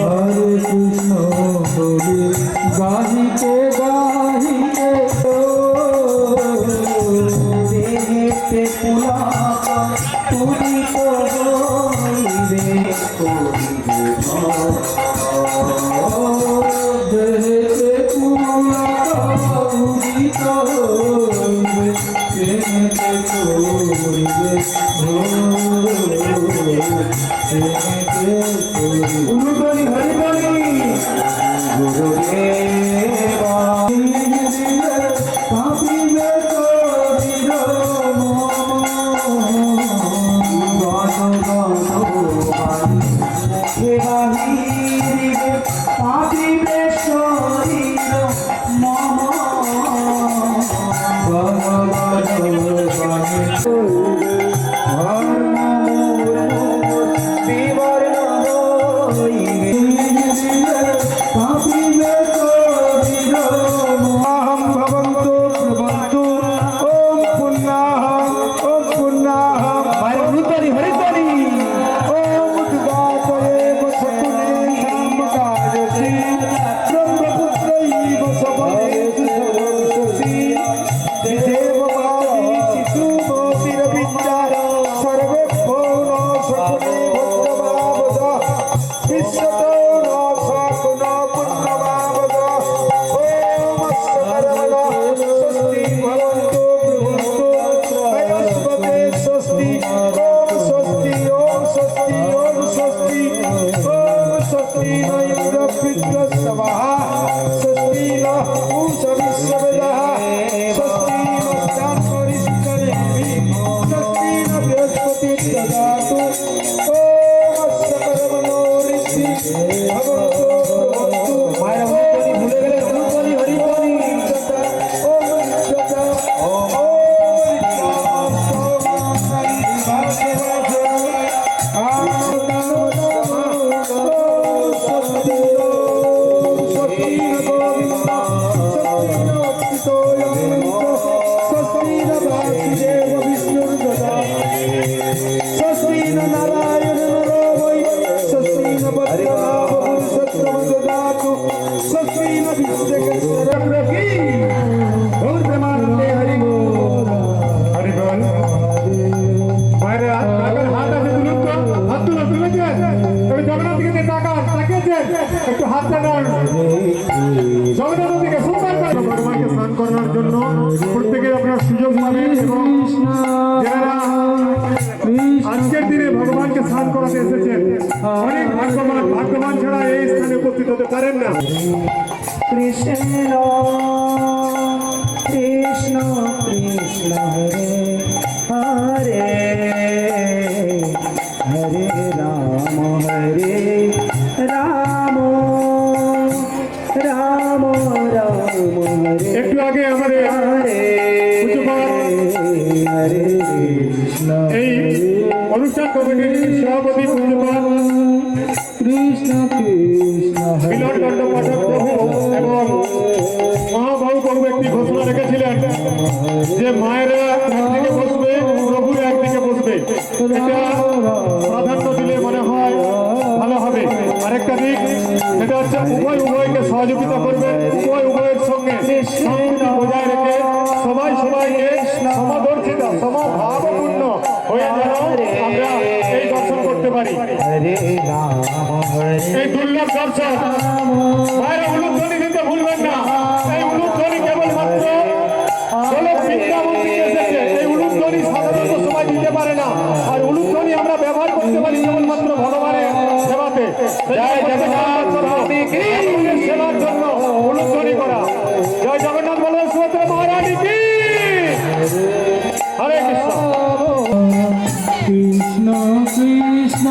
হরে কৃষ্ণ বলে গাহিতে গাহিতে দেহেতে পুলাকা তুলিত হইবে দেহেতে পুলাকা তুলিত হইবে প্রেমেতে করিবে প্রেমেতে গুরুবলি হরিবলি গুরুদেবা পাপিবে করিল পাপিবে শরীর মম একটু হাত ভগবানকে স্নান করার জন্য প্রত্যেকে আপনার সুযোগ পাবেন এবং যারা আজকের দিনে ভগবানকে স্নান করাতে এসেছেন অনেক ভাগ্যবান ছাড়া এই স্থানে উপস্থিত হতে পারেন না। কৃষ্ণ কৃষ্ণ কৃষ্ণ হরে হরে হরে রাম হরে রাম রাম রাম হরে। একটু আগে আমাদের এই অনুষ্ঠান কমিটির সভাপতি পূজ্যপাল কৃষ্ণ কৃষ্ণ মিলন দণ্ড পাঠক প্রভু এবং মহাবাহু বহু ব্যক্তি ঘোষণা রেখেছিলেন যে মায়েরা একদিকে বসবে, প্রভুরা একদিকে বসবে। এটা প্রাধান্য দিলে মনে হয় ভালো হবে। আরেকটা দিক সেটা হচ্ছে উভয়কে সহযোগিতা করবে, উভয়ের সঙ্গে সম্প্রীতি বজায় রেখে সবাইকে সমদর্শিতা সমভাবপূর্ণ হয়ে যেন আমরা এই দর্শন করতে পারি। এই দুর্লভ দর্শন মায়েরা উলুধ্বনি দিতে ভুলবেন না। এই উলুধ্বনি কেবলমাত্র বৃন্দাবন থেকে এসেছে। এই উলুধ্বনি সাধারণত সবাই দিতে পারে না। আর উলুধ্বনি আমরা ব্যবহার করতে পারি কেবলমাত্র ভগবানের সেবাতে, সেবার জন্য উলুধ্বনি করা। জয় জগন্নাথ বলরাম সুভদ্রা মহারানী কি। হরে কৃষ্ণ কৃষ্ণ কৃষ্ণ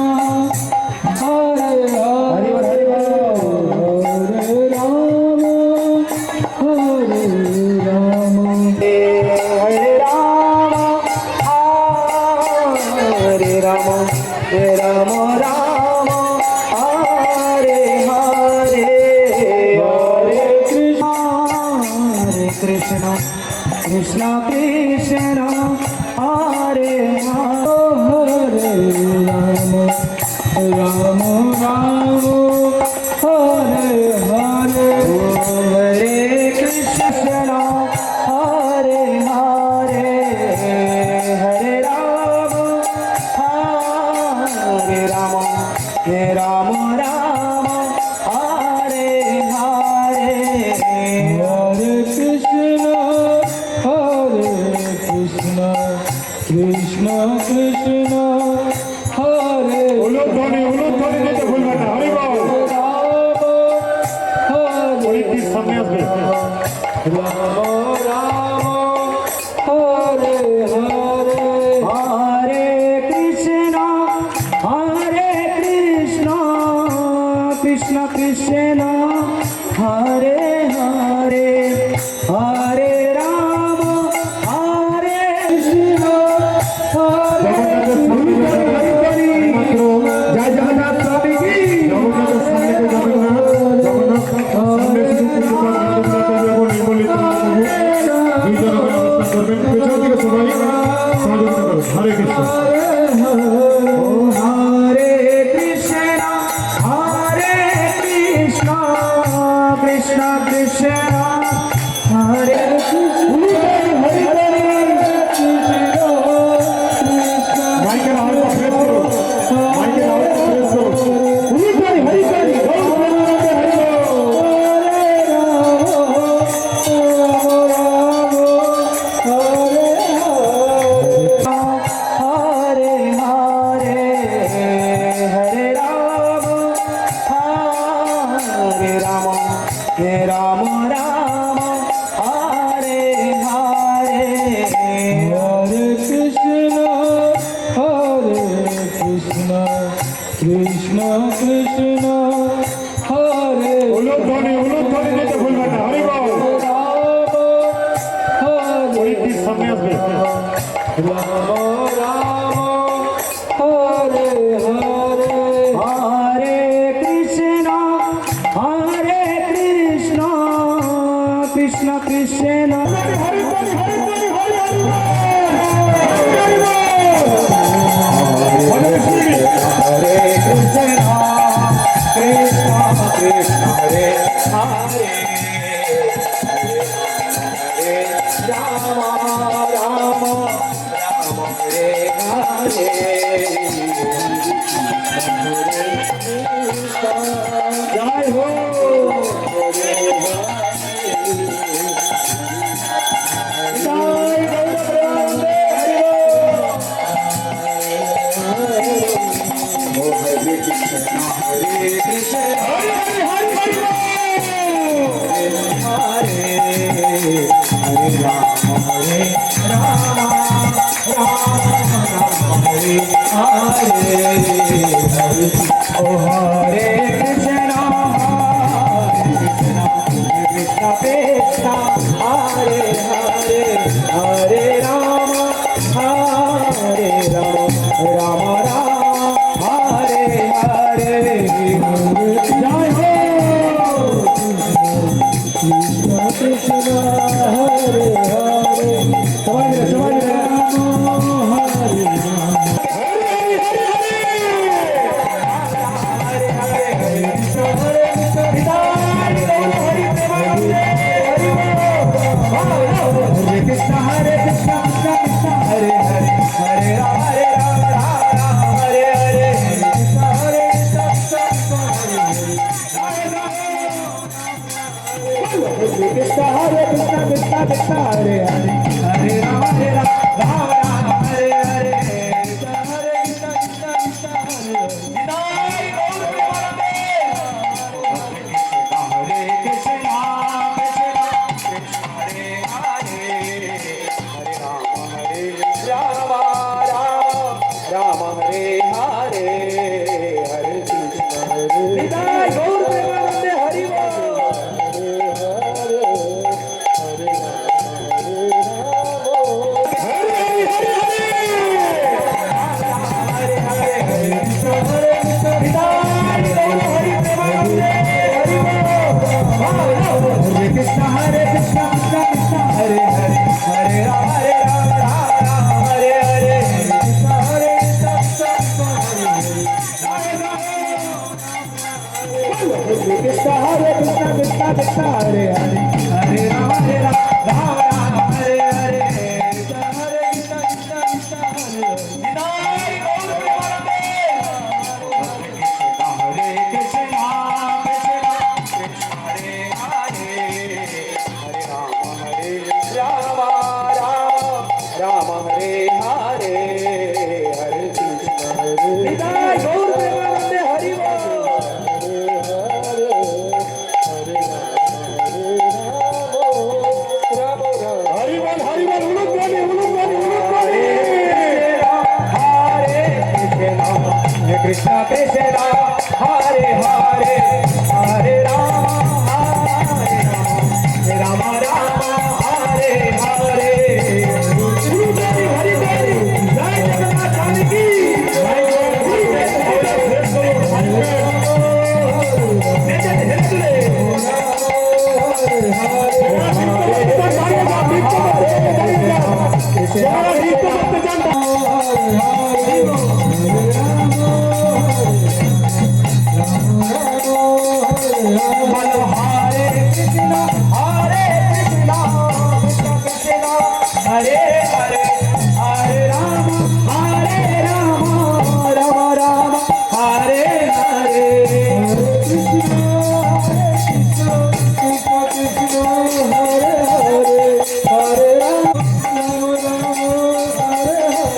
হরে হরে হরে রাম হরে রাম হরে রাম হরে রাম হরে রাম রাম হরে হরে হরে কৃষ্ণ কৃষ্ণ কৃষ্ণ রাম রাম হরে হরে হরে কৃষ্ণ কৃষ্ণ কৃষ্ণ হরে উলুধ্বনি দিতে ভুলবেন না। হরি বল। পরীক্ষিত সামনে আসবে। রাম রাম হরে হরে হরে কৃষ্ণ কৃষ্ণ কৃষ্ণ হরে হরে হরে রাম হরে কৃষ্ণ হরে জয় জগন্নাথ স্বামী কি জগন্নাথের সামনে তো যাবেন না। জগন্নাথ সামনে শুধু এবং নির্মলিত দুইজন অবস্থান করবেন। পেছন থেকে সবাই সহযোগিতা করবেন। হরে কৃষ্ণ। হরে কৃষ্ণ কৃষ্ণ কৃষ্ণ হরে মাইকেল আওয়াজটা ফ্রেশ করো। মাইকেল আওয়াজটা ফ্রেশ করো। উলুধ্বনি হরি হরি বল। হরে হরে হরে রাম রাম রাম হরে হরে হরে কৃষ্ণ কৃষ্ণ কৃষ্ণ হরে উলুধ্বনি দিতে ভুলবেন না। হরি বল। পরীক্ষিত সামনে আসবে। রাম রাম হরে হরে হরে কৃষ্ণ কৃষ্ণ কৃষ্ণ হরে কৃষ্ণ কৃষ্ণ কৃষ্ণ হরে হরে হরে রাম রাম রাম হরে হরে জয় হো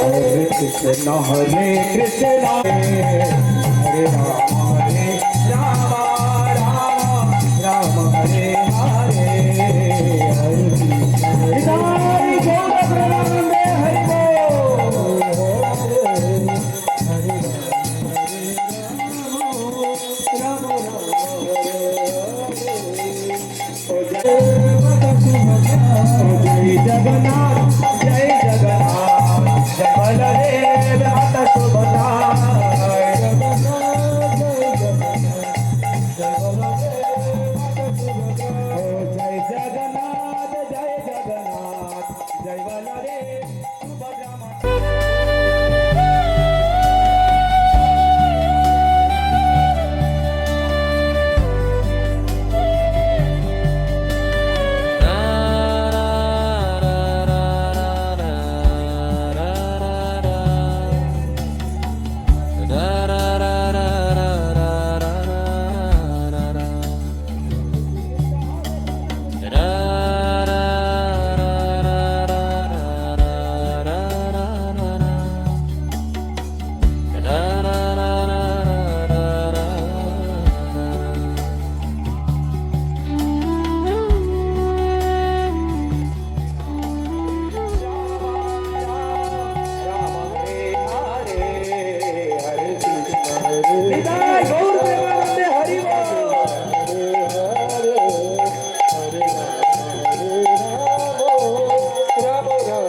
Hare Krishna, Hare Rama, Rama Hare Hare, Hare Krishna. Hare Gaura Premanande, Hare जय जगन्नाथ जय जगन्नाथ जय बलदेव माता सुभद्रा जय जगन्नाथ जय जगन्नाथ जय बलदेव माता सुभद्रा जय जगन्नाथ जय जगन्नाथ जय बलदेव सुभद्रा माता निताय गौर प्रेमानंदे हरि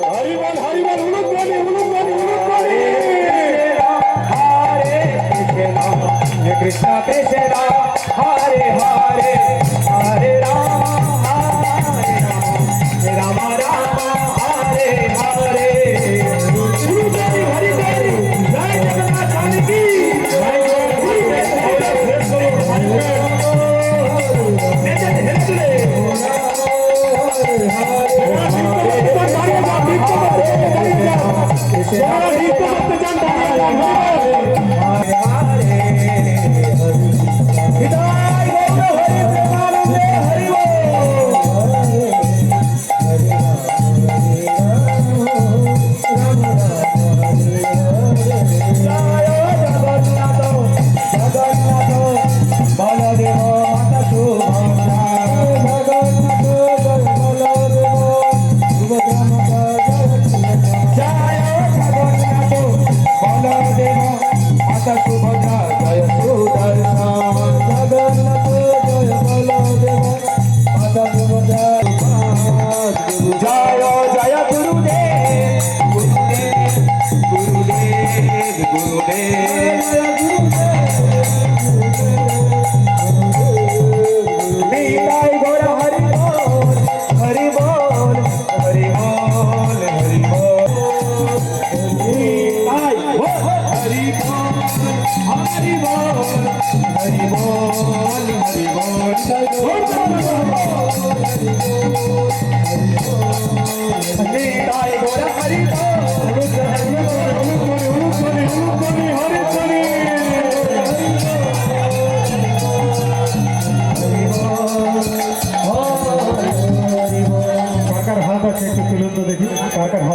হরিবল হরিবল উলুক বলি উলুক বলি উলুক বলি हरे कृष्णा कृष्णा हरे हरे हरे राम राम राम हरे हरे উলুক বলি হরি বলি জয় জগন্নাথ স্বামী কি জয়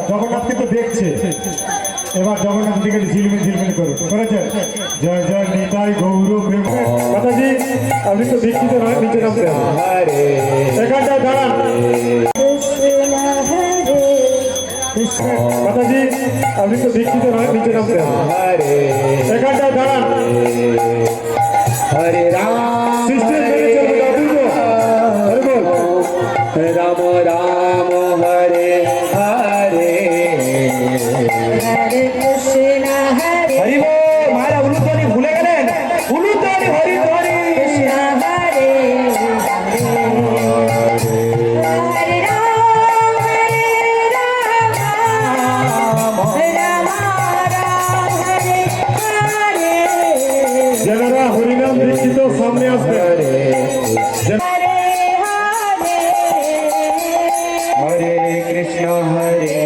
জগন্নাথ কিন্তু দেখছে এবার জগন্নাথ দিকে ঝিলমিল ঝিলমিল করো করেছেন জয় জয় নিতাই গৌর প্রেম মাতাজি আপনি তো দীক্ষিত নয় নিচে নামতে হবে এখানটায় দাঁড়ান মাতাজি আপনি তো দীক্ষিত নয় নিচে নামতে হবে এখানটায় দাঁড়ান हरे राम সিস্টেম মেনে চলবে দাদুর হরি বল राम राम हरे हरे हरे कृष्णा हरे हरि बोल मारा उलूध्वनि भूले गलेन उलूध्वनि हरि ध्वनि कृष्णा हरे हरे राम राम राम हरे हरे যারা হরিনাম দীক্ষিত সামনে আসবে हरे हरे हरे कृष्ण हरे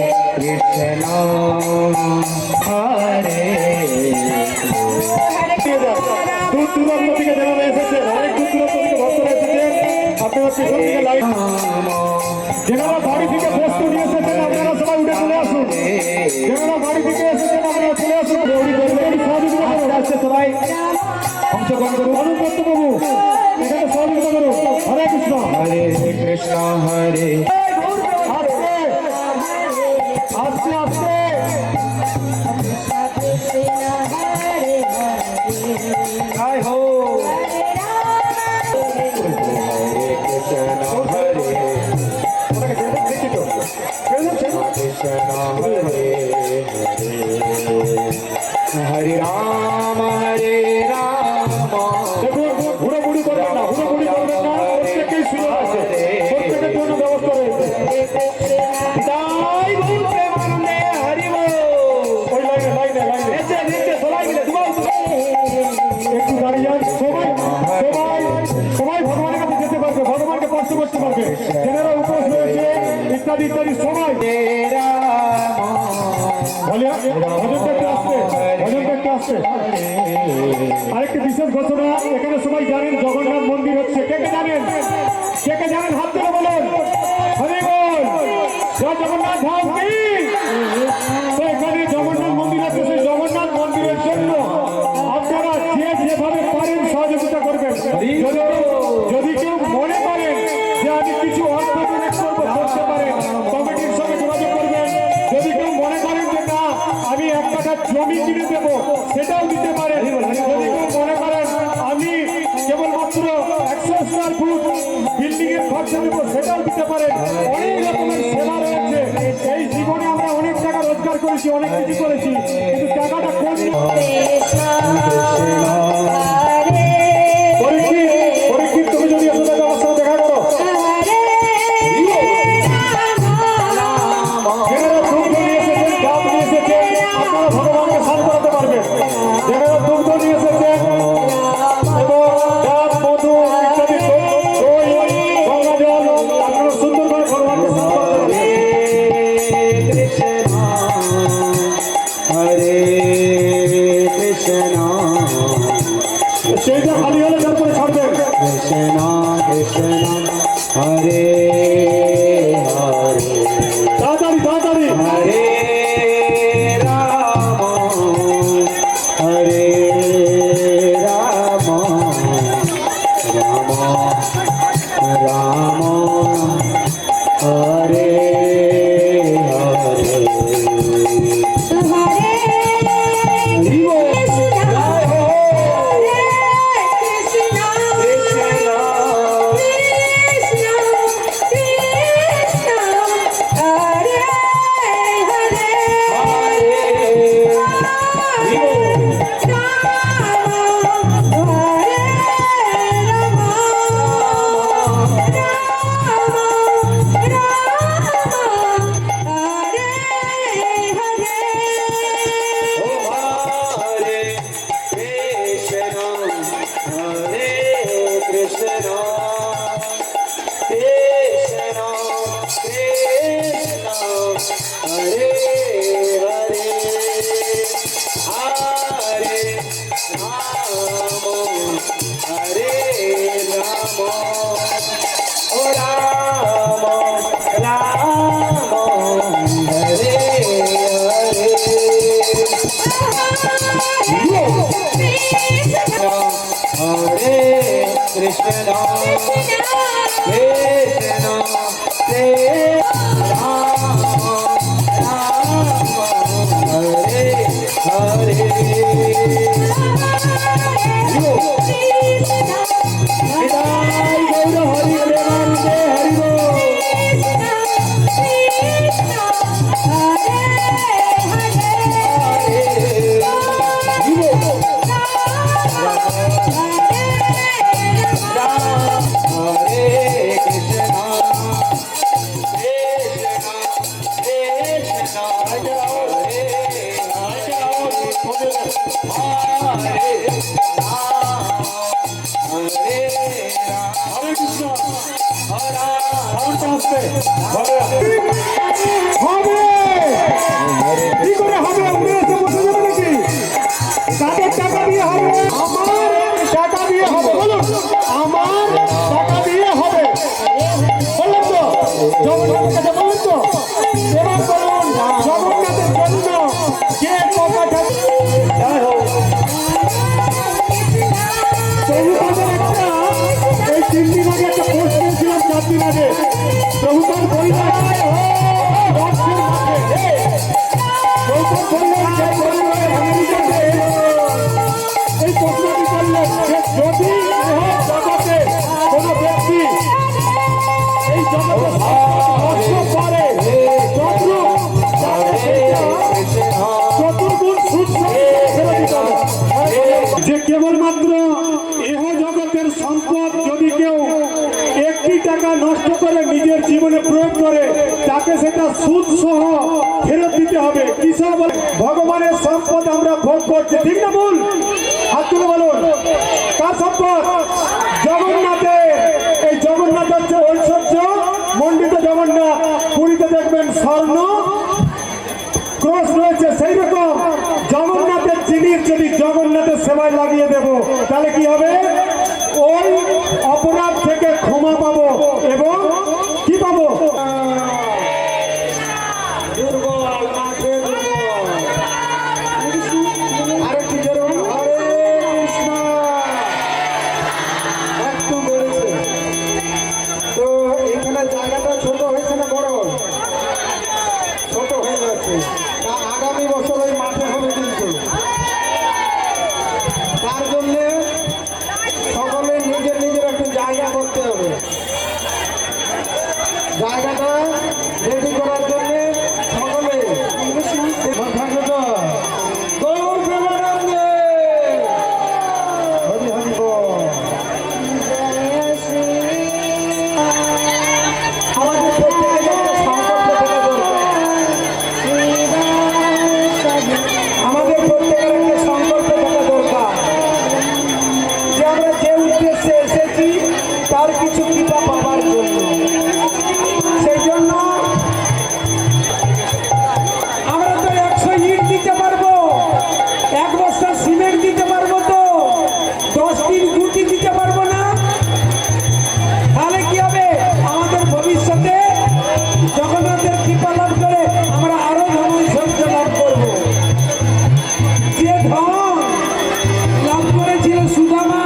গ্রহণ করুন। অরুণ দত্ত বাবু এখানে সহযোগিতা করুন। হরে কৃষ্ণ। হরে কৃষ্ণ হরে আস্তে আস্তে আস্তে কৃষ্ণ হরে জয় হো হরে হরে কৃষ্ণ হরে ওনাকে দেখি তো কৃষ্ণ হরে হরে রাম হরে রাম দেখুন ঘুরোঘুরি করবেন না, ঘুরোঘুরি করবেন না, প্রত্যেকেই সুযোগ আছে, প্রত্যেকের জন্য ব্যবস্থা রয়েছে। জয় গুরু প্রেমানন্দে হরি বল ওই লাইনে লাইনে লাইনে নিচে নিচে সবাই মিলে দুয়ার একটু দাঁড়িয়ে যান। সবাই সবাই সবাই ভগবানের কাছে যেতে পারবে, ভগবানকে স্পর্শ করতে পারবে। যারা উপোস রয়েছে ইত্যাদি ইত্যাদি সবাই বলে ভজনটা একটু আসছে, ভজনটা একটু আসছে। আরেকটি বিশেষ ঘোষণা, এখানে সবাই জানেন জগন্নাথ মন্দির হচ্ছে। কে কে জানেন? কে কে জানেন হাত তুলে বলুন। হরি বল। জয় জগন্নাথ ধাম কি? তো এখানে জগন্নাথ মন্দির আছে, সেই জগন্নাথ মন্দিরের জন্য আপনারা যে যেভাবে পারেন সহযোগিতা করবেন। যদি কেউ মনে করেন যে আমি কিছু অর্থ ডোনেট করবো, করতে পারেন, কমিটির সঙ্গে যোগাযোগ করবেন। যদি কেউ মনে করেন যে না আমি এক কাঠা জমি কিনে দেবো, সেটাও দিতে পারেন। যদি কেউ মনে করেন আমি কেবলমাত্র 100 স্কোয়ার ফুট বিল্ডিং এর খরচা দেবো, সেটাও দিতে পারেন। অনেক রকমের সেবা রয়েছে। এই জীবনে আমরা অনেক টাকা রোজগার করেছি, অনেক কিছু করেছি, কিন্তু টাকাটা কোন পরীক্ষিত তুমি যদি আসলে আমার সাথে দেখা করো, যারা দুগ্ধ নিয়ে এসেছেন, ডাব নিয়ে এসেছেন, আপনারা ভগবানকে স্নান করাতে পারবেন। যারা দুগ্ধ নিয়ে এসেছেন এবং ডাব, মধু ইত্যাদি দই, গঙ্গা জল, আপনারা সুন্দর করে ভগবানকে স্নান করাতে পারবেন। হরে কৃষ্ণ সেইটা খালি হলে তারপরে ছাড়বেন। কৃষ্ণ কৃষ্ণ হরে হরে তাড়াতাড়ি তাড়াতাড়ি। হরে রাম হরে রাম রাম রাম হরে হরে Krishna, কেবলমাত্র এহ জগতের সম্পদ যদি কেউ একটি টাকা নষ্ট করে নিজের জীবনে প্রয়োগ করে তাকে সেটা সুদ সহ ফেরত দিতে হবে। কি সহ বলে? ভগবানের সম্পদ আমরা ভোগ করছি, ঠিক না ভুল? হাত তুলে বলুন, কার সম্পদ? জগন্নাথের। এই জগন্নাথ হচ্ছে ঐশ্বর্য মণ্ডিত জগন্নাথ। পুরীতে দেখবেন স্বর্ণ ক্রস রয়েছে, সেই রকম জগন্নাথের জিনিস যদি জগন্নাথের সেবায় লাগিয়ে দেব তাহলে কি হবে? ওই অপরাধ থেকে ক্ষমা পাবো এবং কি পাবো? আরেকটি যেরকম হরে কৃষ্ণ একটু বেড়েছে। তো এখানে জায়গাটা ছোট হয়েছে না বড়? ছোট হয়ে যাচ্ছে। তা আগামী বছর ওই মাঠে হবে কিন্তু। তার জন্য সকলে নিজের নিজের একটু জায়গা করতে হবে। জায়গাটা রেডি করার জন্য সকলে গৌর প্রেমানন্দে হরি হরি বল। আমাদের প্রত্যেকের একটা সংকল্প থাকা দরকার। আমাদের প্রত্যেকের একটা সংকল্প থাকা দরকার যে আমরা যে উদ্দেশ্যে এসেছি তার কিছু কৃপা পাবার জন্য। সেই জন্য আমরা তো 100 ইট দিতে পারবো, 1 বস্তা সিমেন্ট দিতে পারবো, তো 10 দিন গুটি দিতে পারবো না। তাহলে কি হবে? আমাদের ভবিষ্যতে জগন্নাথের কৃপা লাভ করে আমরা আরো ধন ঐশ্বর্য লাভ করবো। যে ধন লাভ করেছিল সুদামা,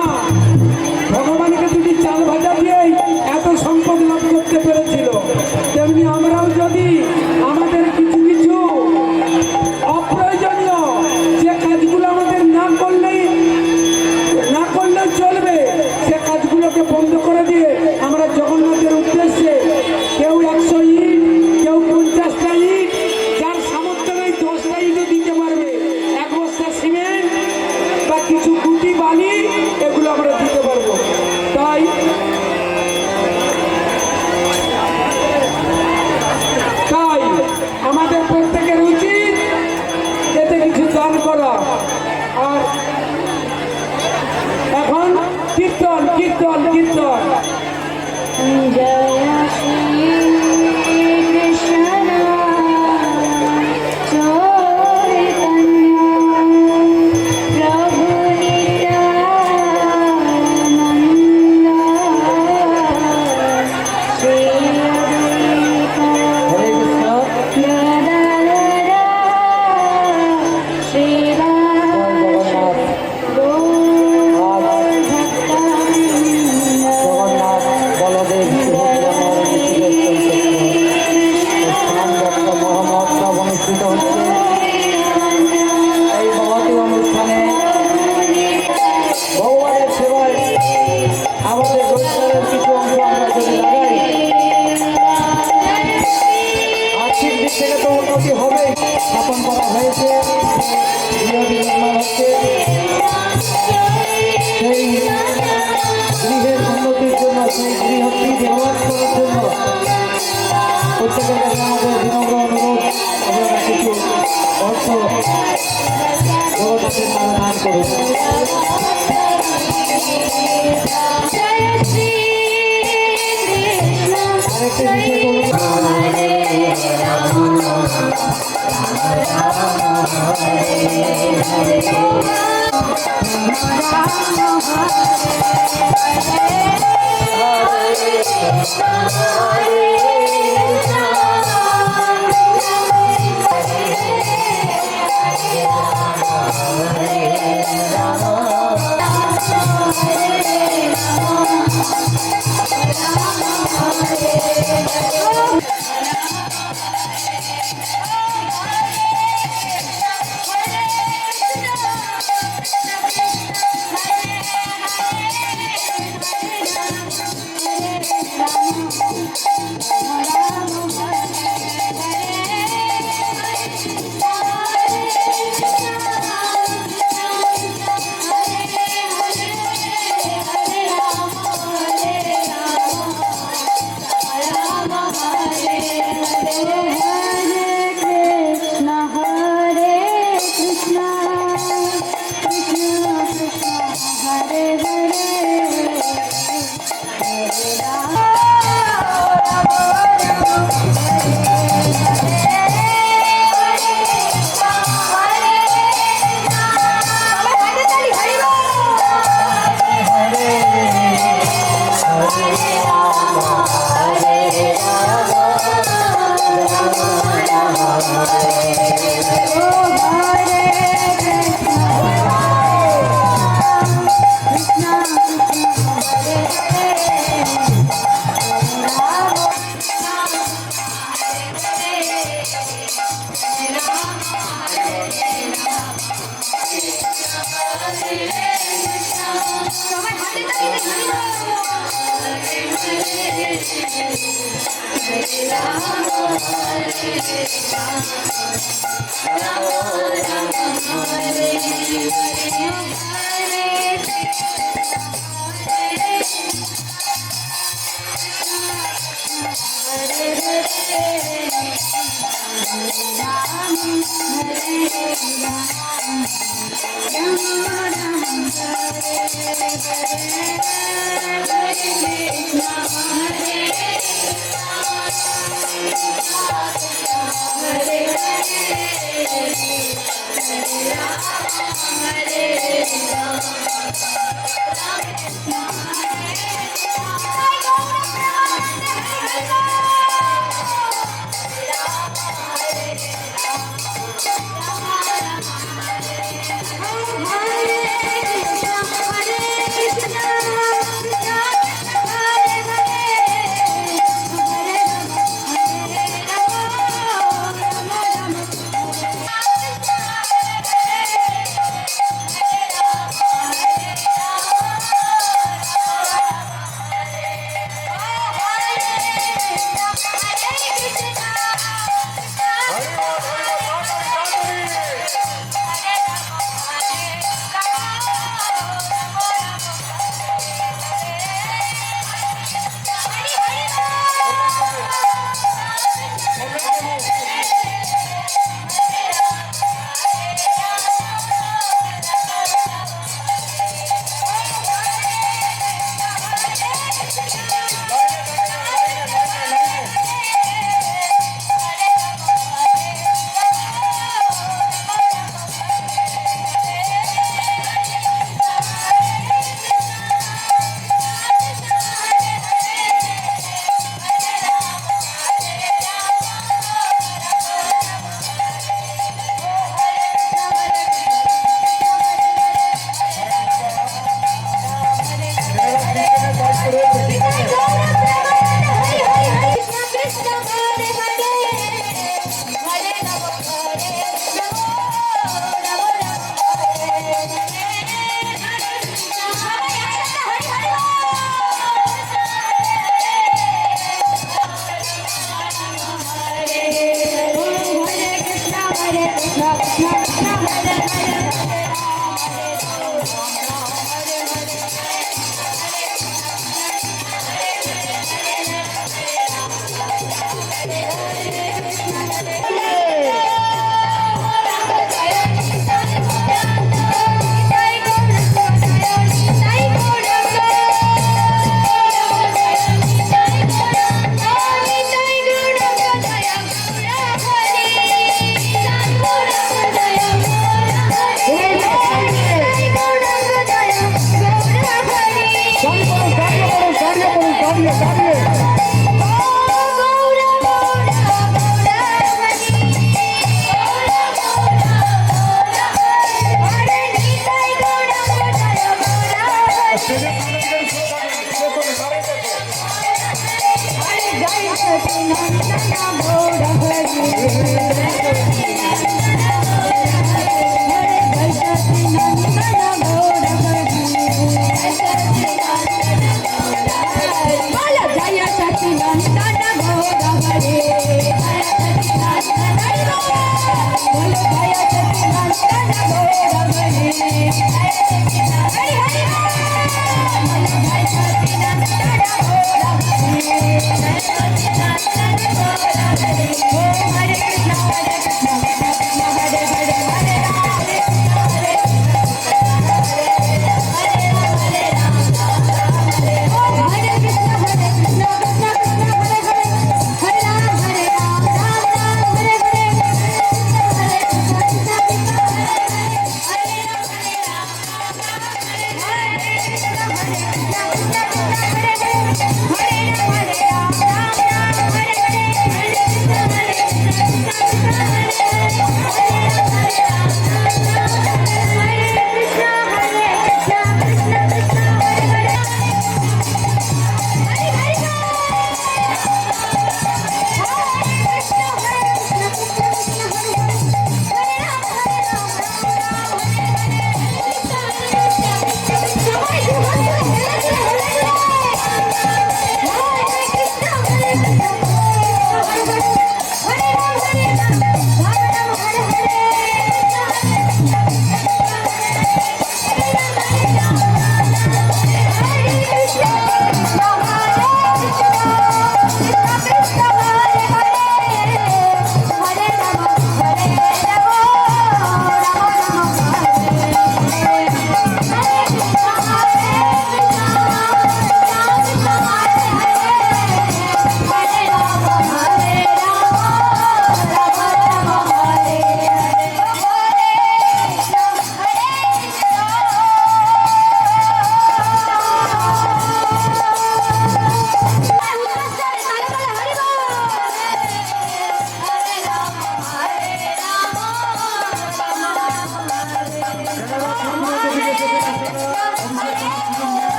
ভগবানকে 2টি চাল ভাজা দিয়েই এত সম্পদ লাভ করতে পেরেছিল। তেমনি আমরাও যদি আমাদের কিছু কিছু অপ্রয়োজনীয় যে কাজগুলো আমাদের না করলেই চলবে, সে কাজগুলোকে বন্ধ করে দিয়ে আমরা জগন্নাথের উদ্দেশ্যে কেউ 100 ইট, কেউ 50টা ইট, যার সামর্থ্য নেই 10টা ইটও দিতে পারবে, 1 বস্তা সিমেন্ট বা কিছু গুটি বালি এগুলো আমরা দিতে পারবো। তাই আমাদের প্রত্যেকের উচিত এতে কিছু দান করা। আর এখন কীর্তন কীর্তন কীর্তন। জয় শ্রী কৃষ্ণ চৈতন্য প্রভু নিত্যানন্দ শ্রী অদ্বৈত গদাধর শ্রীবাসাদি গৌর ভক্তবৃন্দ। জগন্নাথ বলদেব মহোৎসব অনুষ্ঠিত হচ্ছে। এই মহতি অনুষ্ঠানে ভগবানের সেবায় আমাদের রোজগারের কিছু অংশ আমরা যদি লাগাই, আর্থিক দিক থেকে তো উন্নতি হবেই। স্থাপন করা হয়েছে, গৃহটি নির্মাণ হচ্ছে। সেই গৃহের উন্নতির জন্য, সেই গৃহটি ডেভেলপ করার জন্য প্রত্যেকের কাছে আমাদের বিনম্র অনুরোধ, আপনারা কিছু অর্থ জগন্নাথের নামে দান করুন। জয় শ্রী কৃষ্ণ আরেকটি বিষয় বলুন,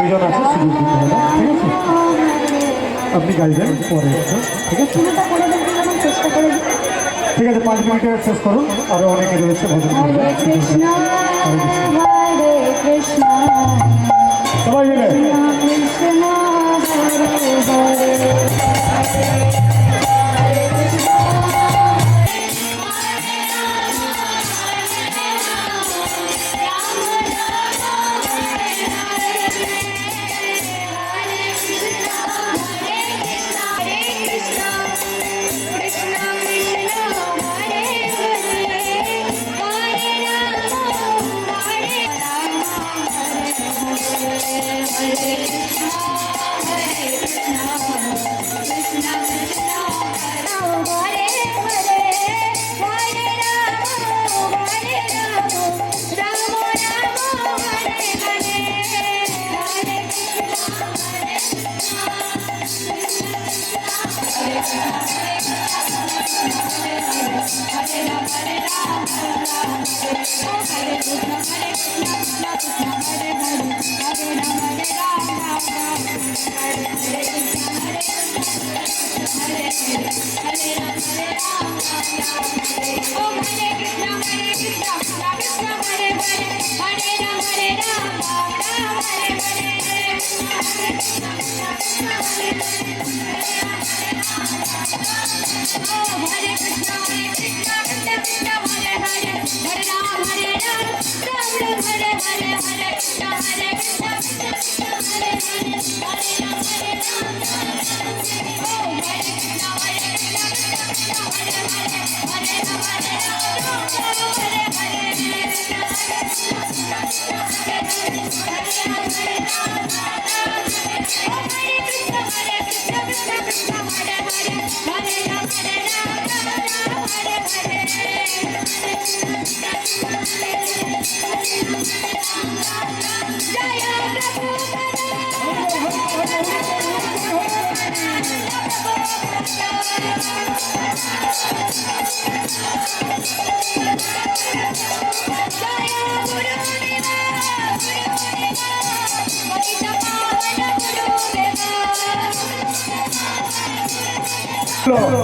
দুজন আছে সুযোগ দিতে হবে, ঠিক আছে? আপনি গাইবেন পরে, ঠিক আছে? শুরুটা করে দেন যখন চেষ্টা করে দিন। ঠিক আছে, 5 মিনিটে শেষ করুন, আরো অনেকে রয়েছে ভজন হরে করবে। কৃষ্ণ হরে কৃষ্ণ সবাই মিলে কৃষ্ণ হরে হরে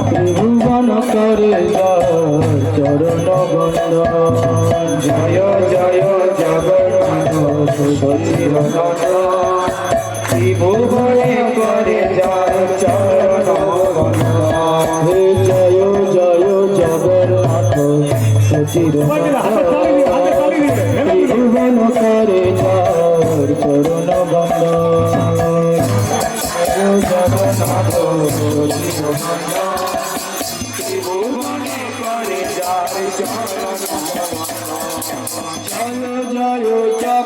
ত্রিভুবন করে চরণ বন্দন জয় জয় জগন্নাথ সচির ত্রিভুবনে করে যায় চরণ বন্দন জয় জয় জগন্নাথ সচির ত্রিভুবন করে যায় চরণ বন্দন জগন্নাথ ত্রিভুবনে করে যায় জয় জয় জগন্নাথ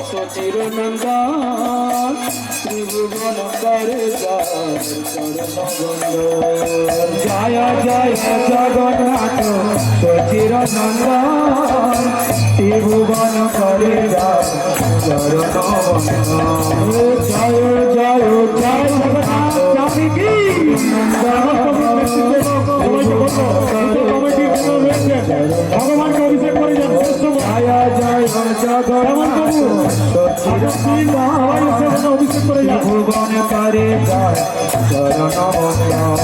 সচির নন্দন ত্রিভুবন করে যায় জয় জয় জগন্নাথ সচির নন্দন ত্রিভুবন করে যায় চরণ জয় জয় জগন্নাথ ভগবানকে অভিষেক করে যান শ্রেষ্ঠ অভিষেক করে যান। ভুবন করে যায় চরণ জয়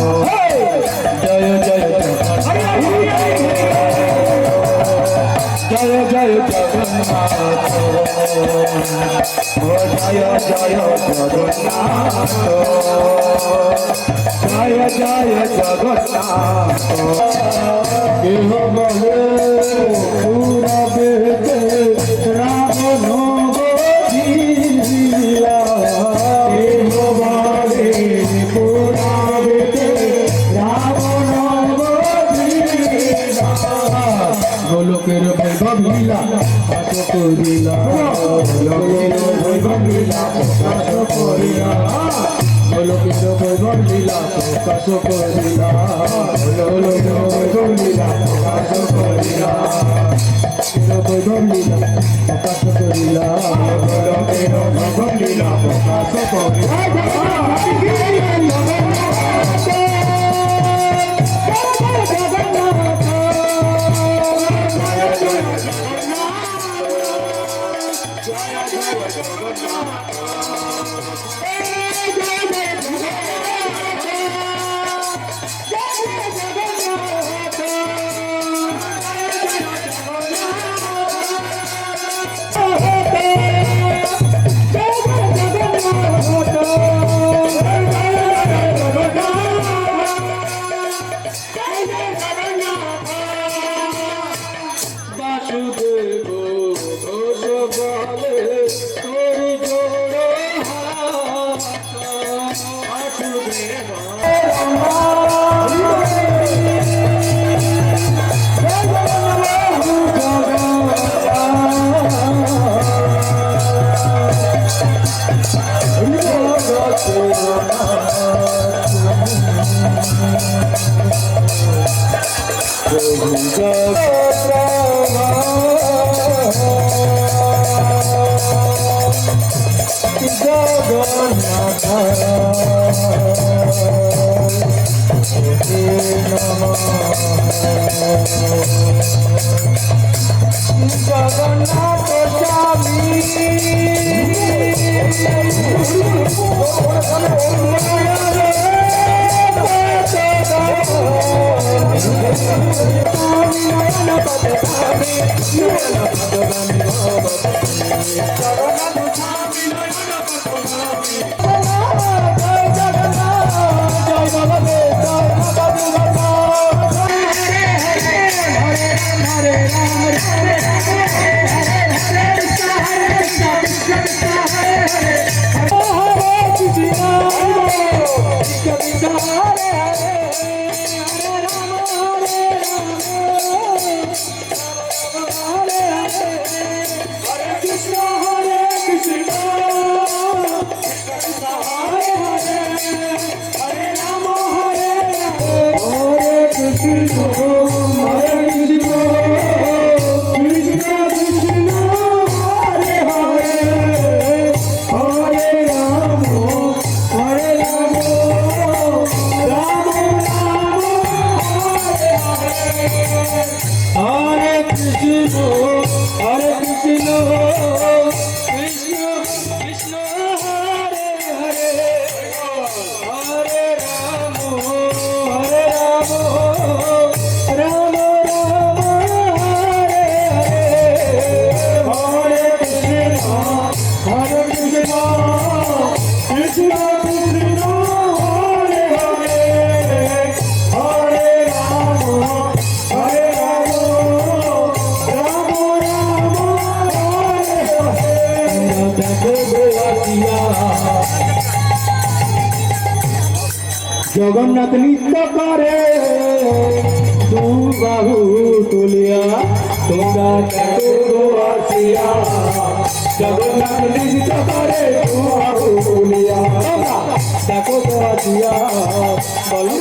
জয় জয় জয় জগন্নাথ ও জয় জয় জগন্নাথ জয় জয় জগন্নাথ কেহ বলে পুরা বেদে রাবণ বধিয়া কেহ বলে পুরা বেদে রাবণ বধিয়া গোলকের বৈভব লীলা আজ করিলা গোলকের বৈভব লীলা আজ করিলা গোলকের বৈভব লীলা আজ করিলা গোলকের বৈভব লীলা আজ করিলা বৈভব লীলা আকাশ করিলা গোলকের বৈভব লীলা আকাশ করিলা জগন্নাথ নৃত্য করে দু বাহু তুলিয়া তোমরা দেখো আসিয়া জগন্নাথ নৃত্য করে দু বাহু তুলিয়া তোমরা দেখো আসিয়া বলো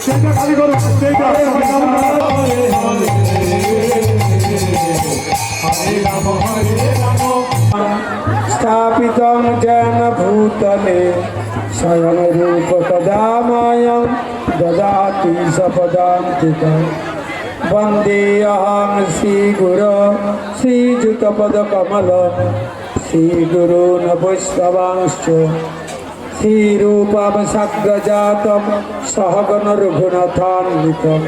সেইটা খালি করো সেইটা स्थापितं जन भूतले स्वयं रूप कदा मायं ददाति सपदान्तिकं वन्देऽहं श्रीगुरो श्रीयुतपदकमलं श्रीगुरून् वैष्णवांश्च श्रीरूपं सग्रजातं सहगणरघुनाथान्वितं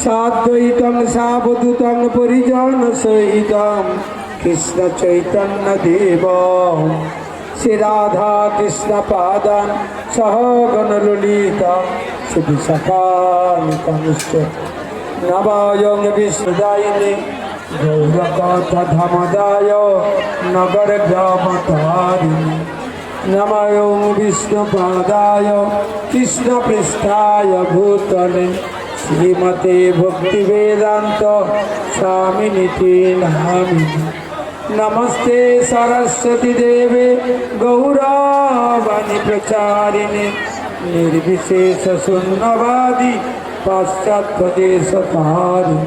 साद्वैतं सावधूतं परिजनसहितं कृष्ण चैतन्य देव श्री राधा कृष्ण पादान सहगण ललिता श्री सखानितांश्च नवायं विष्णुदायिने गौरकथामदाय नगर ग्रामतारिणे नमयं विष्णुपादाय कृष्णपृष्ठाय भूतले श्रीमते भक्तिवेदांत स्वामिनिति नामिने नमस्ते सरस्वती देवे गौरवाणी प्रचारिणे निर्विशेष शून्यवादी पाश्चात्यदेशतारिणे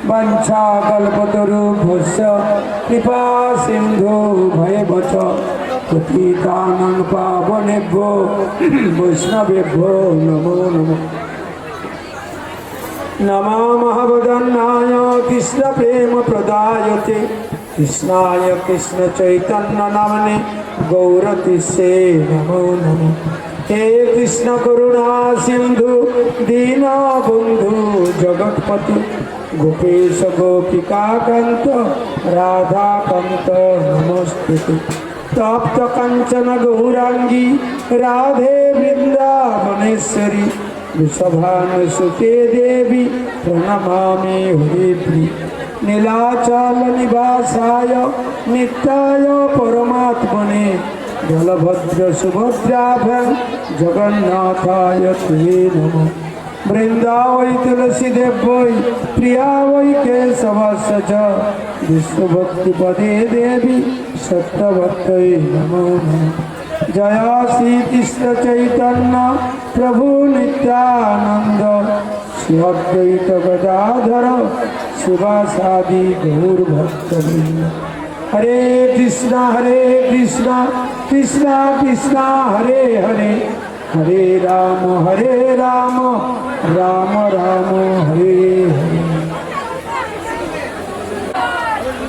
वंशाकल्पतरुभ्यश्च कृपा सिन्धु भयवच पतितानां पावनेभ्यो वैष्णवेभ्यो नमो नमः। नमामहवदन्नाय कृष्णप्रेमप्रदायते कृष्णाय कृष्णचैतन्यनामने गौरतिस्ये नमो नमः। हे कृष्ण करुणा सिंधु दीनबन्धु जगत्पति गोपेश गोपिकाकान्त राधाकान्त नमोस्तुते। तप्त कंचन गौरांगी राधे वृंदावनेश्वरी वृषभानुसुते देवी प्रणमामि हरिप्रिय। नीलाचल निवासाय नित्याय परमात्मने बलभद्र सुभद्राभ्यां जगन्नाथाय ते नमः। वृंदावै तुलसी देवै प्रिया वै केशवस्य च विश्वभक्तिपदे देवी सत्यवत्यै नमो नमः। जय श्री कृष्ण चैतन्य प्रभु नित्यानंद श्री अद्वैत गदाधर शिवासादि गौरभक्तवृंद। हरे कृष्णा कृष्णा कृष्णा हरे हरे हरे राम राम राम हरे हरे।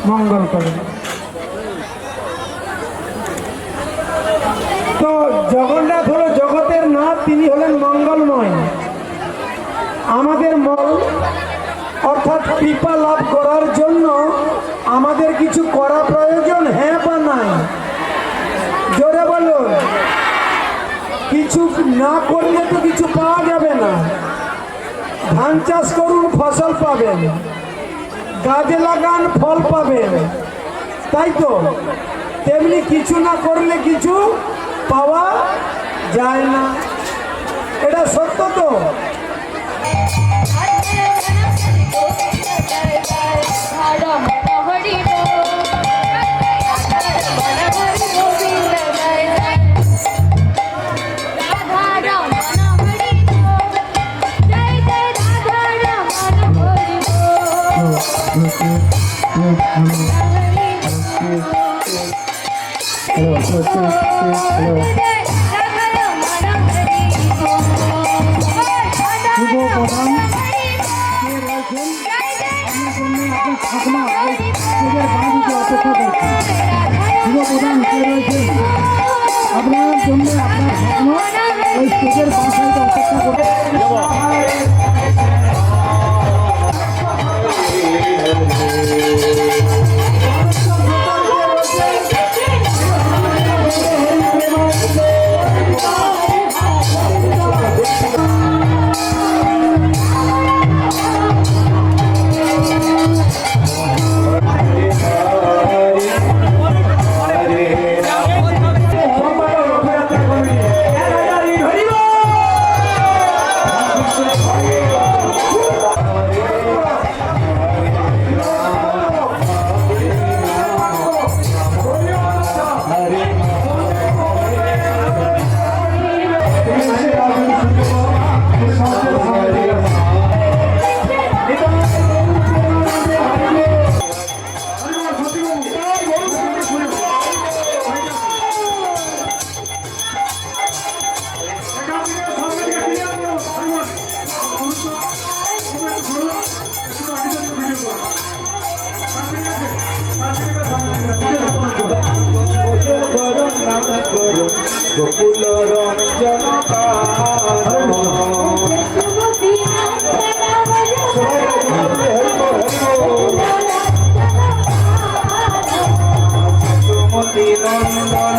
मंगल करें। তো জগন্নাথ হলো জগতের নাথ, তিনি হলেন মঙ্গলময়। আমাদের মল অর্থাৎ কৃপা লাভ করার জন্য আমাদের কিছু করা প্রয়োজন, হ্যাঁ বা নাই? জোরে বলুন। কিছু না করলে তো কিছু পাওয়া যাবে না। ধান চাষ করুন, ফসল পাবেন, গাছে লাগান, ফল পাবেন, তাই তো? তেমনি কিছু না করলে কিছু পাওয়া যায় না, এটা সত্য তো? আপনার জন্য আপনার ওই স্টেজের পাশে অপেক্ষা করতে গোকুল রঞ্জন সুমতি নন্দন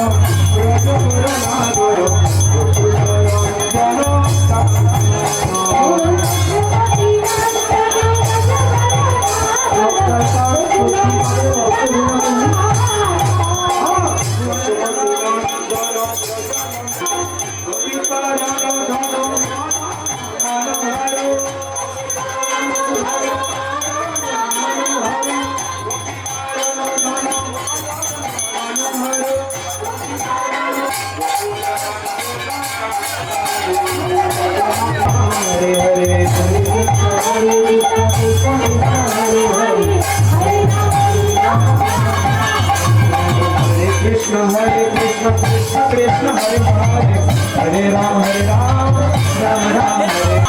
গোকুল রঞ্জন कृष्ण कृष्ण कृष्ण हरे हरे राम राम राम हरे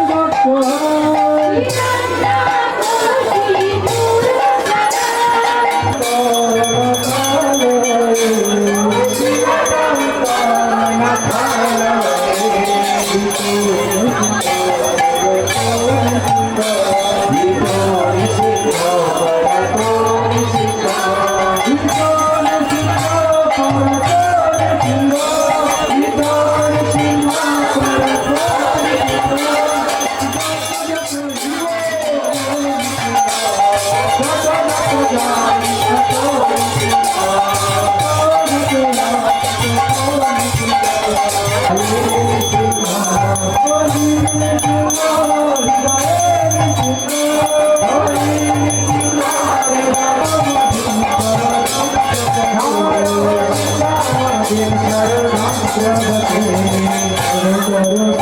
ভক্ত হরি বল।